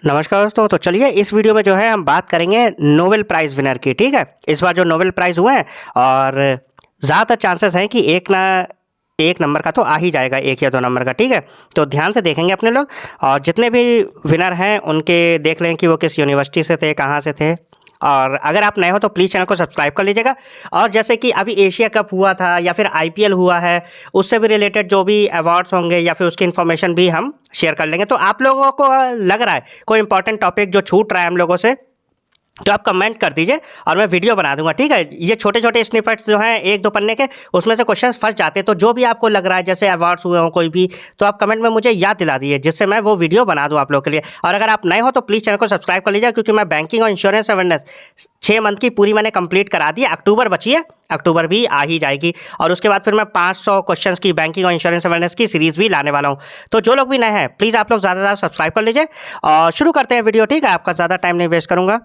नमस्कार दोस्तों। तो चलिए इस वीडियो में जो है हम बात करेंगे नोबेल प्राइज़ विनर की। ठीक है, इस बार जो नोबेल प्राइज़ हुए हैं और ज़्यादातर चांसेस हैं कि एक नंबर का तो आ ही जाएगा, 1 या 2 नंबर का। ठीक है, तो ध्यान से देखेंगे अपने लोग और जितने भी विनर हैं उनके देख लें कि वो किस यूनिवर्सिटी से थे, कहाँ से थे। और अगर आप नए हो तो प्लीज़ चैनल को सब्सक्राइब कर लीजिएगा। और जैसे कि अभी एशिया कप हुआ था या फिर आईपीएल हुआ है, उससे भी रिलेटेड जो भी अवार्ड्स होंगे या फिर उसकी इन्फॉर्मेशन भी हम शेयर कर लेंगे। तो आप लोगों को लग रहा है कोई इंपॉर्टेंट टॉपिक जो छूट रहा है हम लोगों से, तो आप कमेंट कर दीजिए और मैं वीडियो बना दूंगा। ठीक है, ये छोटे छोटे स्निपेट्स जो हैं 1-2 पन्ने के, उसमें से क्वेश्चंस फंस जाते हैं। तो जो भी आपको लग रहा है जैसे अवार्ड्स हुए हों कोई भी, तो आप कमेंट में मुझे याद दिला दीजिए जिससे मैं वो वीडियो बना दूं आप लोगों के लिए। और अगर आप नए हो तो प्लीज़ चैनल को सब्सक्राइब कर लीजिए, क्योंकि मैं बैंकिंग और इंश्योरेंस अवेयरनेस 6 मंथ की पूरी मैंने कंप्लीट करा दी है। अक्टूबर बची है, अक्टूबर भी आ ही जाएगी। और उसके बाद फिर मैं 500 क्वेश्चंस की बैंकिंग और इंश्योरेंस अवेयरनेस की सीरीज़ भी लाने वाला हूँ। तो जो लोग भी नए हैं प्लीज़ आप लोग ज़्यादा से ज़्यादा सब्सक्राइब कर लीजिए और शुरू करते हैं वीडियो। ठीक है, आपका ज़्यादा टाइम नहीं वेस्ट करूँगा।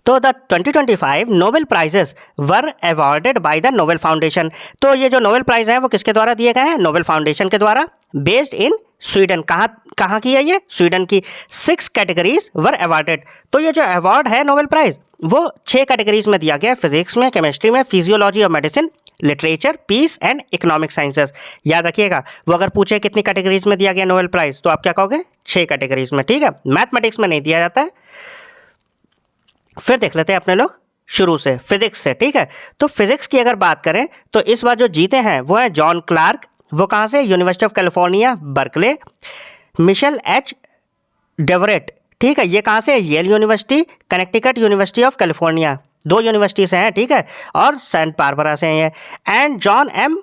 तो the 2025 Nobel prizes were awarded by the Nobel foundation. तो ये जो नोबेल प्राइज़ हैं वो किसके द्वारा दिए गए हैं? नोबेल फाउंडेशन के द्वारा, बेस्ड इन स्वीडन। कहाँ की है ये? स्वीडन की। 6 कैटेगरीज वर अवॉर्डेड। तो ये जो अवार्ड है नोबेल प्राइज़ वो 6 कैटेगरीज में दिया गया है, फिजिक्स में, केमिस्ट्री में, फिजियोलॉजी और medicine, literature, peace and economic sciences. याद रखिएगा, वो अगर पूछे कितनी कैटेगरीज में दिया गया नोबेल प्राइज़ तो आप क्या कहोगे? 6 कैटेगरीज में। ठीक है, मैथमेटिक्स में नहीं दिया जाता है। फिर देख लेते हैं अपने लोग शुरू से, फिजिक्स से। ठीक है, तो फिजिक्स की अगर बात करें तो इस बार जो जीते हैं वो है जॉन क्लार्क। वो कहाँ से? University of California Berkeley. Michel H Devoret. ठीक है, ये कहाँ से? Yale University, Connecticut University of California. 2 university से हैं। ठीक है, और सेंट बारबरा से हैं ये। And John M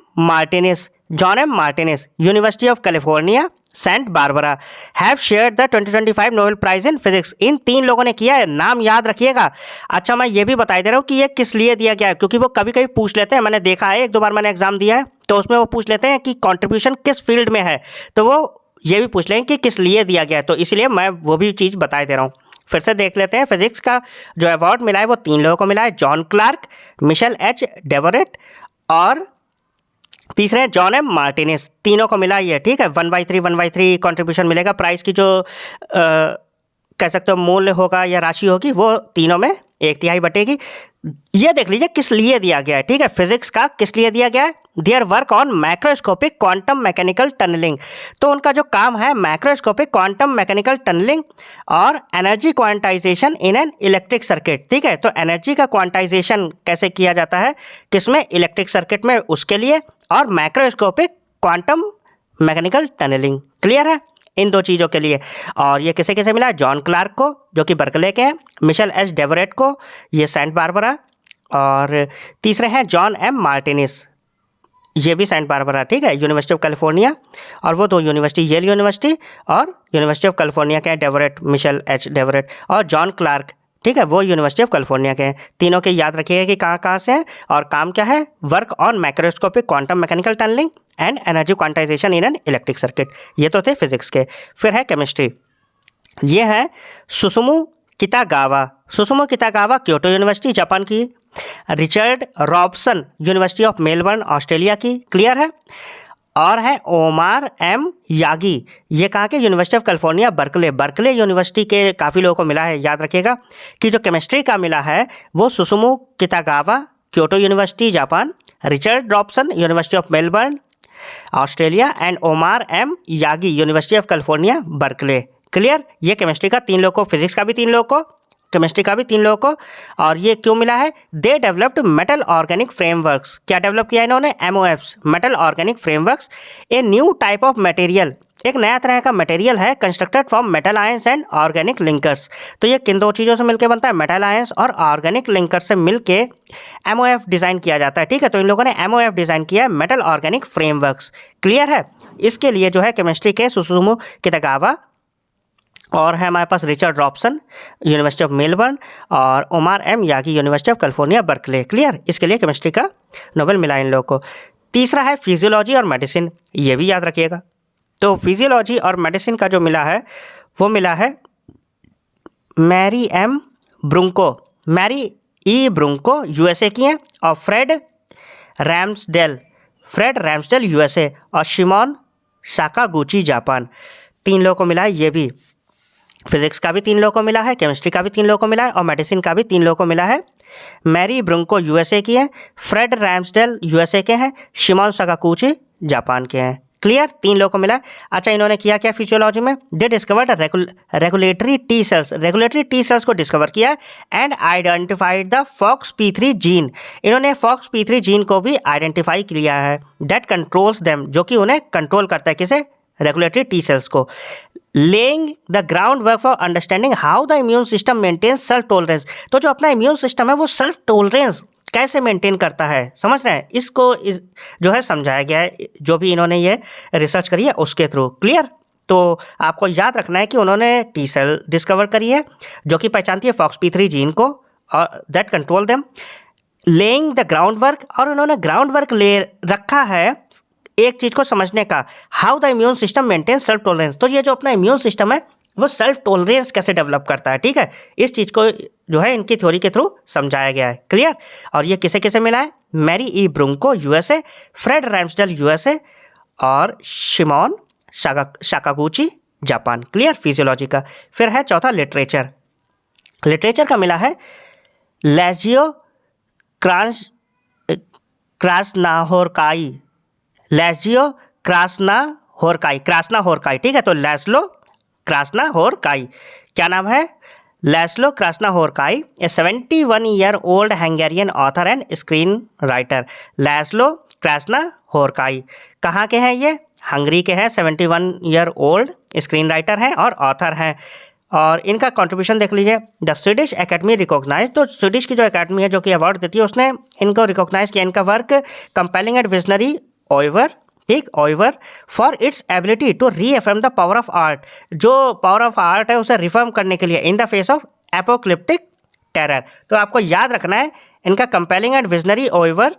Martinis, University of California Santa Barbara, have shared the 2025 Nobel prize in physics. इन 3 लोगों ने किया है, नाम याद रखिएगा। अच्छा, मैं ये भी बता दे रहा हूँ कि ये किस लिए दिया गया है, क्योंकि वो कभी कभी पूछ लेते हैं। मैंने देखा है, 1-2 बार मैंने एग्जाम दिया है, तो उसमें वो पूछ लेते हैं कि कंट्रीब्यूशन किस फील्ड में है, तो वो ये भी पूछ लें कि किस लिए दिया गया है। तो इसलिए मैं वो भी चीज़ बता दे रहा हूँ। फिर से देख लेते हैं, फिजिक्स का जो अवार्ड मिला है वो 3 लोगों को मिला है, जॉन क्लार्क, मिशेल एच डेवरेट और तीसरे हैं जॉन एम मार्टिनिस। तीनों को मिला ये। ठीक है, 1/3 कंट्रीब्यूशन मिलेगा। प्राइस की जो कह सकते हो मूल्य होगा या राशि होगी वो तीनों में 1/3 बटेगी। ये देख लीजिए किस लिए दिया गया है। ठीक है, फिजिक्स का किस लिए दिया गया है? Their work on macroscopic quantum mechanical tunnelling. तो उनका जो काम है मैक्रोस्कोपिक क्वांटम मैकेनिकल टनलिंग और energy quantisation in an electric circuit. ठीक है, तो एनर्जी का क्वांटाइजेशन कैसे किया जाता है, किसमें? इलेक्ट्रिक सर्किट में, उसके लिए। और macroscopic quantum mechanical tunnelling. Clear है इन 2 चीज़ों के लिए। और ये किसे किसे मिला? जॉन क्लार्क को जो कि बर्कले के हैं, मिशेल एच डेवरेट को, ये सेंट बारबरा, और तीसरे हैं जॉन एम मार्टिनिस, ये भी सेंट बारबरा। ठीक है, यूनिवर्सिटी ऑफ कैलिफोर्निया। और वो 2 यूनिवर्सिटी, येल यूनिवर्सिटी और यूनिवर्सिटी ऑफ कैलिफोर्निया के हैं डेवरेट, मिशेल एच डेवरेट। और जॉन क्लार्क, ठीक है, वो यूनिवर्सिटी ऑफ कैलिफोर्निया के हैं। तीनों के याद रखिएगा कि कहाँ कहाँ से हैं और काम क्या है। Work on macroscopic quantum mechanical tunnelling and energy quantisation in an electric circuit. ये तो थे फिजिक्स के। फिर है केमिस्ट्री, ये है Susumu Kitagawa. Susumu Kitagawa Kyoto University Japan की। Richard Robson, University of Melbourne Australia की। क्लियर है। और है ओमार एम यागी, ये कहाँ के? University of California Berkeley. Berkeley university के काफ़ी लोगों को मिला है। याद रखिएगा कि जो केमिस्ट्री का मिला है वो Susumu Kitagawa Kyoto University Japan, Richard Robson University of Melbourne Australia and Omar M Yaghi University of California Berkeley. Clear, ये केमिस्ट्री का 3 लोगों को, फिजिक्स का भी 3 लोगों को, केमिस्ट्री का भी 3 लोगों को। और ये क्यों मिला है? They developed metal organic frameworks. क्या डेवलप किया इन्होंने? MOFs, metal organic frameworks, a new type of material, एक नया तरह का मटेरियल है, constructed from metal ions and organic linkers. तो ये किन 2 चीज़ों से मिलकर बनता है? मेटल आयंस और ऑर्गेनिक लिंकर से मिलके MOF डिज़ाइन किया जाता है। ठीक है, तो इन लोगों ने MOF डिज़ाइन किया है, मेटल ऑर्गेनिक फ्रेमवर्क्स। क्लियर है। इसके लिए जो है केमिस्ट्री के सुसुमु कितागावा, और है हमारे पास Richard Robson University of Melbourne और Omar M Yaghi University of California Berkeley. Clear, इसके लिए केमिस्ट्री का नोबेल मिला इन लोगों को। तीसरा है फिजियोलॉजी और मेडिसिन, ये भी याद रखिएगा। तो फिजियोलॉजी और मेडिसिन का जो मिला है वो मिला है मैरी एम ब्रुंको, मैरी ई ब्रुंको USA की हैं, और फ्रेड रैम्सडेल USA, और शिमोन साकागुची जापान। 3 लोगों को मिला है ये भी। फिजिक्स का भी 3 लोगों को मिला है, केमिस्ट्री का भी 3 लोगों को मिला है और मेडिसिन का भी 3 लोगों को मिला है। मैरी ब्रुंको यूएसए की है, फ्रेड रैम्सडेल यूएसए के हैं, शिमोन सकागुची जापान के हैं। क्लियर, 3 लोगों को मिला है। अच्छा, इन्होंने किया क्या फिजियोलॉजी में? दे डिस्कवर्ड रेगुलेटरी टी सेल्स को डिस्कवर किया and identified the FOXP3 gene. इन्होंने FOXP3 जीन को भी आइडेंटिफाई किया है, दैट कंट्रोल्स देम, जो कि उन्हें कंट्रोल करता है, किसे? रेगुलेटरी टी सेल्स को। Laying the ground work for understanding how the immune system maintains self tolerance. तो जो अपना इम्यून सिस्टम है वो सेल्फ टोलरेंस कैसे मेंटेन करता है, समझ रहे हैं? इसको जो है समझाया गया है, जो भी इन्होंने ये रिसर्च करी है उसके थ्रू। क्लियर? तो आपको याद रखना है कि उन्होंने टी सेल डिस्कवर करी है जो कि पहचानती है FOXP3 जीन को और that control them. Laying the ground work, और उन्होंने ग्राउंड वर्क ले रखा है एक चीज़ को समझने का, how the immune system maintain self tolerance. तो ये जो अपना इम्यून सिस्टम है वो सेल्फ टॉलरेंस कैसे डेवलप करता है, ठीक है? इस चीज़ को जो है इनकी थ्योरी के थ्रू समझाया गया है। क्लियर? और ये किसे किसे मिला है? मैरी ई ब्रुंको यूएसए, फ्रेड रैम्सडेल यूएसए और शिमोन सकागुची जापान। क्लियर, फिजियोलॉजी का। फिर है चौथा लिटरेचर। लिटरेचर का मिला है लैजियो क्रास्नाहोरकाई, लैजियो क्रास्नाहोरकाई, ठीक है? तो लैस्लो क्रास्नाहोरकाई, क्या नाम है? Laszlo Krasznahorkai, a 71 year old Hungarian author and screenwriter. Laszlo Krasznahorkai कहाँ के हैं? ये हंगरी के हैं, 71 ईयर ओल्ड स्क्रीन राइटर हैं और ऑथर हैं। और इनका कंट्रीब्यूशन देख लीजिए। द स्वीडिश एकेडमी रिकॉग्नाइज, तो स्वीडिश की जो एकेडमी है जो कि अवार्ड देती है उसने इनको रिकॉग्नाइज किया, इनका work compelling and visionary oeuvre, ठीक, oeuvre for its ability to reaffirm the power of art. जो पावर ऑफ आर्ट है उसे रिफर्म करने के लिए in the face of apocalyptic terror. तो आपको याद रखना है इनका compelling and visionary oeuvre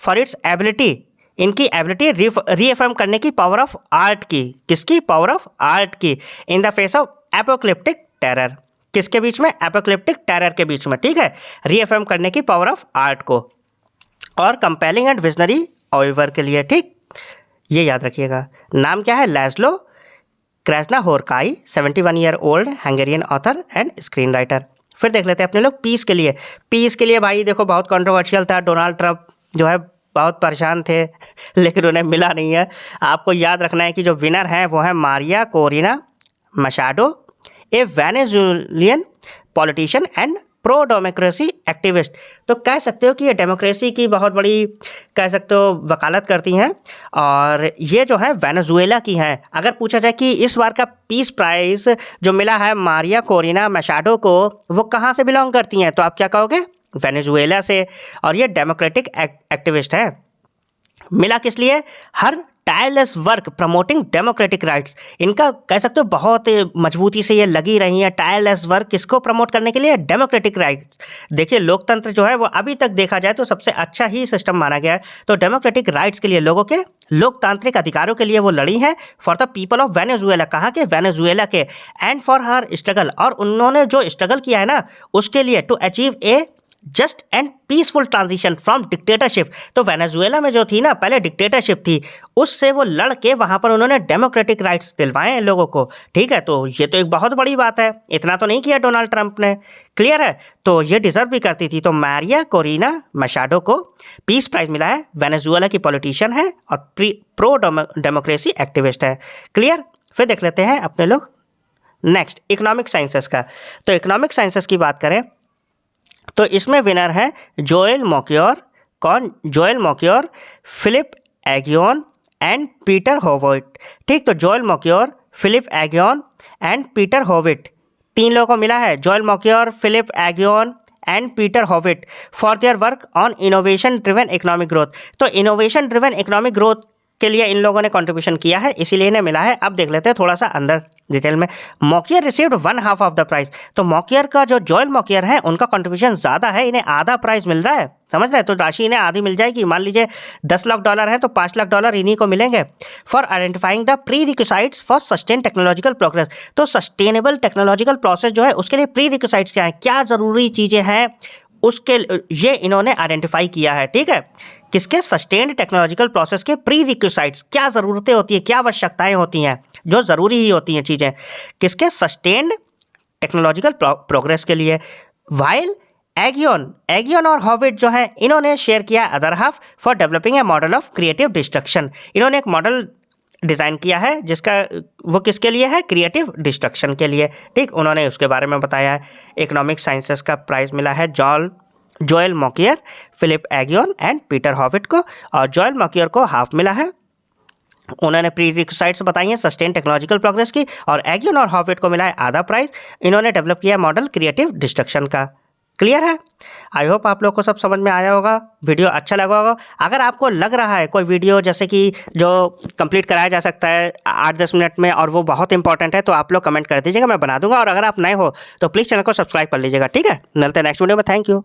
for its ability, इनकी एबिलिटी रीअफर्म करने की पावर ऑफ आर्ट की, किसकी? पावर ऑफ आर्ट की, इन the face of apocalyptic terror. किसके बीच में? एपोक्लिप्टिक टेरर के बीच में, ठीक है? रीअफर्म करने की पावर ऑफ आर्ट को, और कंपेलिंग एंड विजनरी ओइवर के लिए, ठीक? ये याद रखिएगा। नाम क्या है? Laszlo क्रास्नाहोरकाई, 71 year old Hungarian author and screen writer. फिर देख लेते हैं अपने लोग पीस के लिए। पीस के लिए भाई देखो बहुत कंट्रोवर्शियल था, डोनाल्ड ट्रंप जो है बहुत परेशान थे लेकिन उन्हें मिला नहीं है। आपको याद रखना है कि जो विनर है वो है Maria Corina Machado, a Venezuelan politician and pro democracy activist. तो कह सकते हो कि ये डेमोक्रेसी की बहुत बड़ी, कह सकते हो, वकालत करती हैं और ये जो है वेनेजुएला की हैं। अगर पूछा जाए कि इस बार का पीस प्राइज़ जो मिला है मारिया कोरिना मशाडो को, वो कहाँ से बिलोंग करती हैं, तो आप क्या कहोगे? वेनेजुएला से। और ये डेमोक्रेटिक एक्टिविस्ट है। मिला किस लिए? Her tireless work promoting democratic rights. इनका कह सकते हो बहुत मजबूती से ये लगी रही है टायरलेस वर्क, किसको प्रमोट करने के लिए? Democratic rights. देखिए लोकतंत्र जो है वो अभी तक देखा जाए तो सबसे अच्छा ही सिस्टम माना गया है। तो डेमोक्रेटिक राइट्स के लिए, लोगों के लोकतांत्रिक अधिकारों के लिए वो लड़ी हैं for the people of Venezuela. कहाँ के? वेनेजुएला के। एंड फॉर हर स्ट्रगल, और उन्होंने जो स्ट्रगल किया है ना उसके लिए, to achieve a just and peaceful transition from dictatorship. तो वेनेजुएला में जो थी ना पहले डिक्टेटरशिप थी, उससे वो लड़ के वहाँ पर उन्होंने डेमोक्रेटिक राइट्स दिलवाए हैं लोगों को, ठीक है? तो ये तो एक बहुत बड़ी बात है, इतना तो नहीं किया डोनाल्ड ट्रंप ने। क्लियर है? तो ये डिजर्व भी करती थी। तो मारिया कोरिना मशाडो को पीस प्राइज मिला है, वेनेजुएला की पॉलिटिशियन है और प्रो डेमोक्रेसी एक्टिविस्ट है। क्लियर? फिर देख लेते हैं अपने लोग नेक्स्ट इकोनॉमिक साइंसेस का। तो इकोनॉमिक साइंसेस की बात करें तो इसमें विनर है जोएल मोक्योर। कौन? Joel Mokyr, Philippe Aghion and Peter Howitt, ठीक? तो Joel Mokyr, Philippe Aghion and Peter Howitt, 3 लोगों को मिला है। Joel Mokyr, Philippe Aghion and Peter Howitt for their work on innovation driven economic growth. तो innovation driven economic growth के लिए इन लोगों ने कंट्रीब्यूशन किया है, इसीलिए इन्हें मिला है। अब देख लेते हैं थोड़ा सा अंदर डिटेल में। मोकियर रिसीव्ड 1/2 ऑफ द प्राइस। तो मोकियर का जो जोएल मोकियर है उनका कंट्रीब्यूशन ज़्यादा है, इन्हें आधा प्राइस मिल रहा है, समझ रहे हैं? तो राशि इन्हें आधी मिल जाएगी। मान लीजिए $10 लाख है तो $5 लाख इन्हीं को मिलेंगे। For identifying the prerequisites for sustain technological progress. तो सस्टेनेबल टेक्नोलॉजिकल प्रोसेस जो है उसके लिए प्री रिक्विसाइट्स क्या है, क्या ज़रूरी चीज़ें हैं, उसके ये इन्होंने आइडेंटिफाई किया है, ठीक है? किसके? सस्टेन्ड टेक्नोलॉजिकल प्रोसेस के प्री रिक्विसाइट्स, क्या ज़रूरतें होती हैं, क्या आवश्यकताएं होती हैं जो ज़रूरी ही होती हैं चीज़ें, किसके? सस्टेन्ड टेक्नोलॉजिकल प्रोग्रेस के लिए। वाइल एगियन और हॉविट जो है इन्होंने शेयर किया other half for developing a model of creative destruction. इन्होंने एक मॉडल डिज़ाइन किया है जिसका वो किसके लिए है, क्रिएटिव डिस्ट्रक्शन के लिए। ठीक, उन्होंने उसके बारे में बताया है। इकोनॉमिक साइंसेस का प्राइज़ मिला है Joel Mokyr, Philippe Aghion and Peter Howitt को, और जोएल मॉकियर को हाफ मिला है। उन्होंने प्रीरिक्विजिट्स बताई हैं सस्टेन टेक्नोलॉजिकल प्रोग्रेस की, और एगियन और हॉविट को मिला है आधा प्राइज़। इन्होंने डेवलप किया मॉडल क्रिएटिव डिस्ट्रक्शन का। क्लियर है? आई होप आप लोग को सब समझ में आया होगा, वीडियो अच्छा लगा होगा। अगर आपको लग रहा है कोई वीडियो जैसे कि जो कंप्लीट कराया जा सकता है 8-10 मिनट में और वो बहुत इंपॉर्टेंट है, तो आप लोग कमेंट कर दीजिएगा, मैं बना दूंगा। और अगर आप नए हो तो प्लीज़ चैनल को सब्सक्राइब कर लीजिएगा। ठीक है, मिलते हैं नेक्स्ट वीडियो में। Thank you.